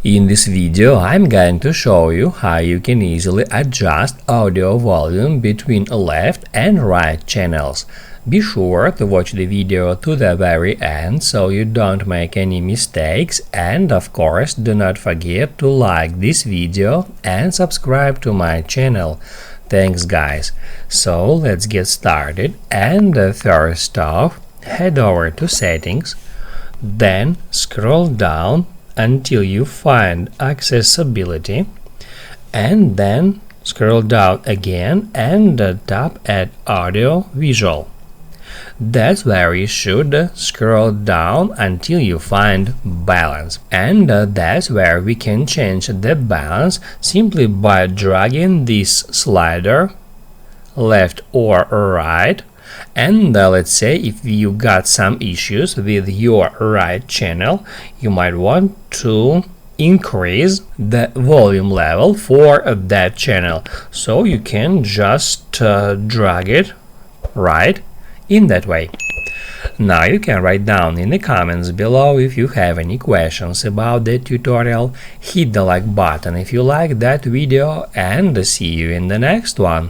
In this video, I'm going to show you how you can easily adjust audio volume between left and right channels. Be sure to watch the video to the very end so you don't make any mistakes, and of course do not forget to like this video and subscribe to my channel. Thanks guys. So let's get started, and first off, head over to settings, then scroll down until you find accessibility, and then scroll down again and tap at audio visual. That's where you should scroll down until you find balance, and that's where we can change the balance simply by dragging this slider left or right. And let's say if you got some issues with your right channel, you might want to increase the volume level for that channel, so you can just drag it right in that way. Now you can write down in the comments below if you have any questions about the tutorial. Hit the like button if you like that video, and see you in the next one.